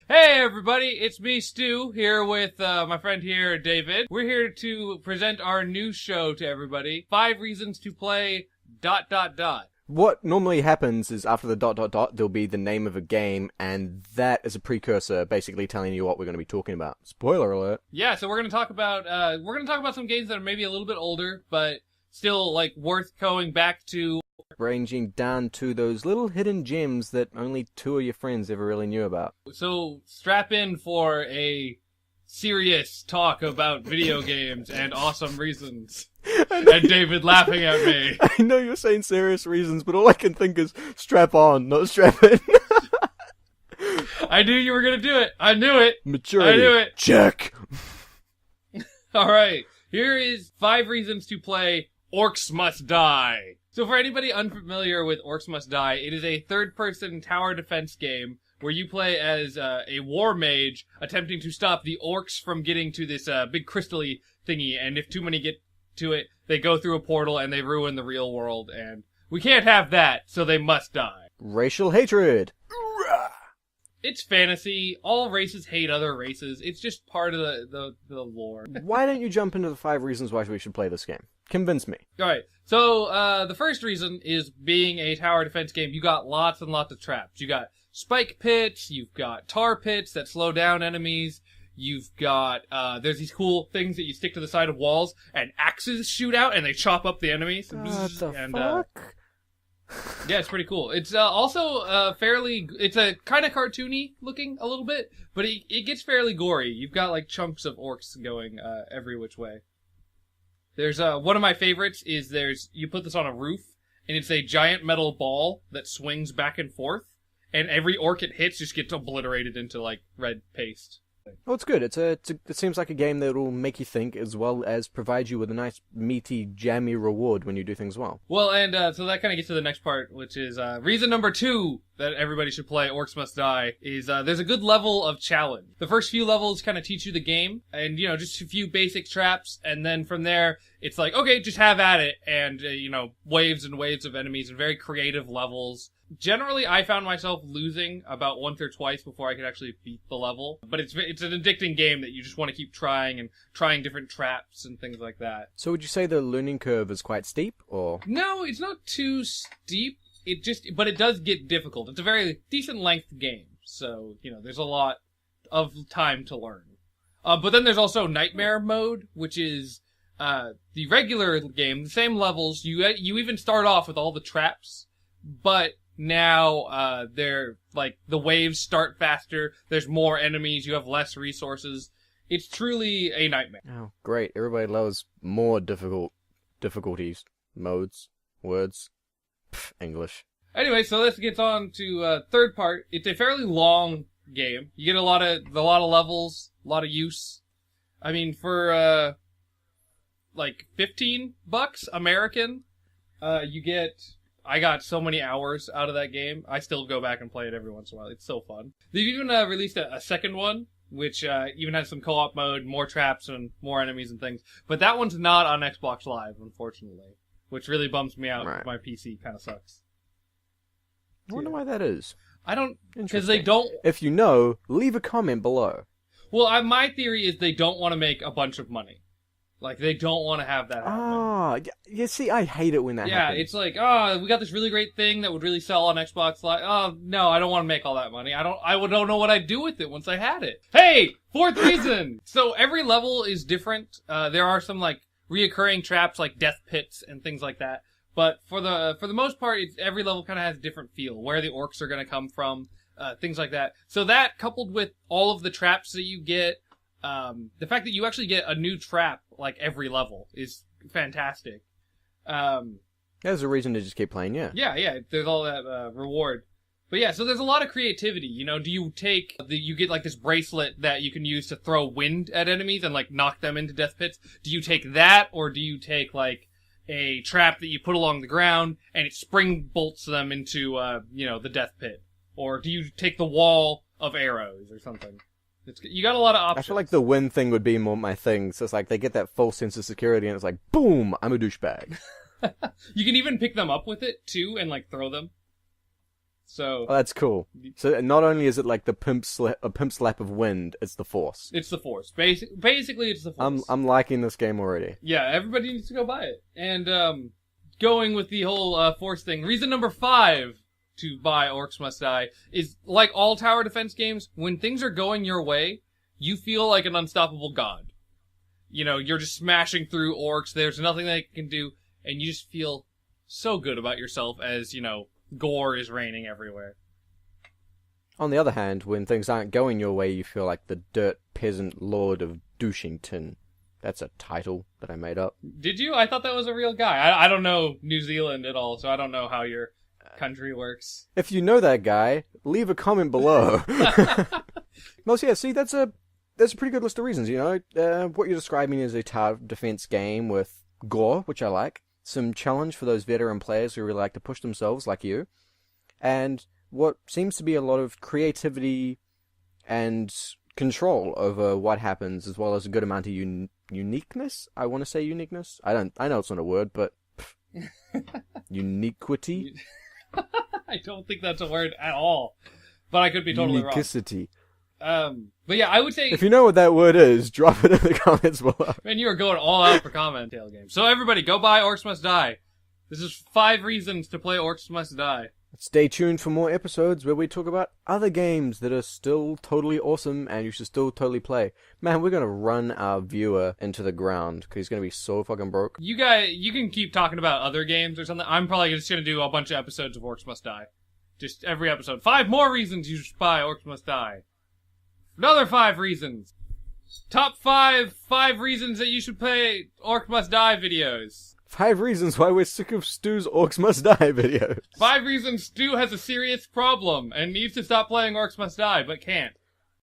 Hey everybody, it's me, Stu, here with my friend here, David. We're here to present our new show to everybody. 5 reasons to play ... What normally happens is after the ... there'll be the name of a game, and that is a precursor, basically telling you what we're going to be talking about. Spoiler alert. Yeah, so we're going to talk about some games that are maybe a little bit older, but still like worth going back to. Ranging down to those little hidden gems that only 2 of your friends ever really knew about. So strap in for a serious talk about video games and awesome reasons. And David laughing at me. I know you're saying serious reasons, but all I can think is strap on, not strap in. I knew you were going to do it. I knew it. Maturity. I knew it. Check. Alright, here is 5 reasons to play Orcs Must Die. So for anybody unfamiliar with Orcs Must Die, it is a third-person tower defense game where you play as a war mage attempting to stop the orcs from getting to this big crystal-y thingy, and if too many get to it, they go through a portal and they ruin the real world, and we can't have that, so they must die. Racial hatred. It's fantasy. All races hate other races. It's just part of the lore. Why don't you jump into the 5 reasons why we should play this game? Convince me. Alright, so the first reason is being a tower defense game, you got lots and lots of traps. You got spike pits, you've got tar pits that slow down enemies, you've got, there's these cool things that you stick to the side of walls, and axes shoot out and they chop up the enemies. What the fuck? Yeah, it's pretty cool. It's also it's a kind of cartoony looking a little bit, but it gets fairly gory. You've got like chunks of orcs going every which way. There's one of my favorites is you put this on a roof, and it's a giant metal ball that swings back and forth, and every orc it hits just gets obliterated into like red paste. Oh, it's good. It seems like a game that will make you think as well as provide you with a nice, meaty, jammy reward when you do things well. Well, and so that kind of gets to the next part, which is reason number 2 that everybody should play Orcs Must Die is there's a good level of challenge. The first few levels kind of teach you the game, and, just a few basic traps, and then from there, it's like, okay, just have at it, and, waves and waves of enemies and very creative levels. Generally, I found myself losing about once or twice before I could actually beat the level. But it's an addicting game that you just want to keep trying and trying different traps and things like that. So would you say the learning curve is quite steep, or? No, it's not too steep. But it does get difficult. It's a very decent length game. So, there's a lot of time to learn. But then there's also Nightmare Mode, which is the regular game, the same levels. You even start off with all the traps, but now, they're, like, the waves start faster, there's more enemies, you have less resources. It's truly a nightmare. Oh, great. Everybody loves more difficulties, modes, words, English. Anyway, so let's get on to, third part. It's a fairly long game. You get a lot of levels, a lot of use. I mean, for, like, $15 American, you get... I got so many hours out of that game. I still go back and play it every once in a while. It's so fun. They've even released a second one, which even has some co-op mode, more traps, and more enemies and things. But that one's not on Xbox Live, unfortunately, which really bums me out. Right. My PC kind of sucks. I wonder why that is. I don't... Because they don't... If you know, leave a comment below. Well, my theory is they don't want to make a bunch of money. Like, they don't want to have that happen. Ah, yeah, see, I hate it when that happens. Yeah, it's like, we got this really great thing that would really sell on Xbox Live. Oh, no, I don't want to make all that money. I don't know what I'd do with it once I had it. Hey! 4th reason! So, every level is different. There are some, like, reoccurring traps, like death pits and things like that. But for the most part, every level kind of has a different feel. Where the orcs are going to come from, things like that. So that, coupled with all of the traps that you get, the fact that you actually get a new trap, like, every level is fantastic. There's a reason to just keep playing, yeah. Yeah, there's all that, reward. But yeah, so there's a lot of creativity, do you you get, like, this bracelet that you can use to throw wind at enemies and, like, knock them into death pits. Do you take that, or do you take, like, a trap that you put along the ground and it spring bolts them into, the death pit? Or do you take the wall of arrows or something? You got a lot of options. I feel like the win thing would be more my thing. So it's like they get that false sense of security and it's like, boom, I'm a douchebag. You can even pick them up with it, too, and, like, throw them. So Oh, that's cool. So not only is it like the a pimp slap of wind, it's the Force. it's the Force. Basically, it's the Force. I'm liking this game already. Yeah, everybody needs to go buy it. And going with the whole Force thing, reason number 5 to buy Orcs Must Die is, like all tower defense games, when things are going your way, you feel like an unstoppable god. You know, you're just smashing through orcs, there's nothing they can do, and you just feel so good about yourself as, you know, gore is raining everywhere. On the other hand, when things aren't going your way, you feel like the dirt peasant lord of Douchington. That's a title that I made up. Did you? I thought that was a real guy. I don't know New Zealand at all, so I don't know how your country works. If you know that guy, leave a comment below. Most, yeah, see, that's a pretty good list of reasons, you know. What you're describing is a tower defense game with gore, which I like. Some challenge for those veteran players who really like to push themselves, like you. And what seems to be a lot of creativity and control over what happens, as well as a good amount of uniqueness. I want to say uniqueness. I know it's not a word, but uniquity. I don't think that's a word at all, but I could be totally Unicity. wrong. But yeah, I would say if you know what that word is, drop it in the comments below. Man, you are going all out for comment tail game. So everybody, go buy Orcs Must Die. This is 5 reasons to play Orcs Must Die. Stay tuned for more episodes where we talk about other games that are still totally awesome and you should still totally play. Man, we're gonna run our viewer into the ground because he's gonna be so fucking broke. You guys, you can keep talking about other games or something. I'm probably just gonna do a bunch of episodes of Orcs Must Die. Just every episode. 5 more reasons you should buy Orcs Must Die. Another 5 reasons. Top 5 reasons that you should play Orcs Must Die videos. 5 reasons why we're sick of Stu's Orcs Must Die videos. 5 reasons Stu has a serious problem and needs to stop playing Orcs Must Die, but can't.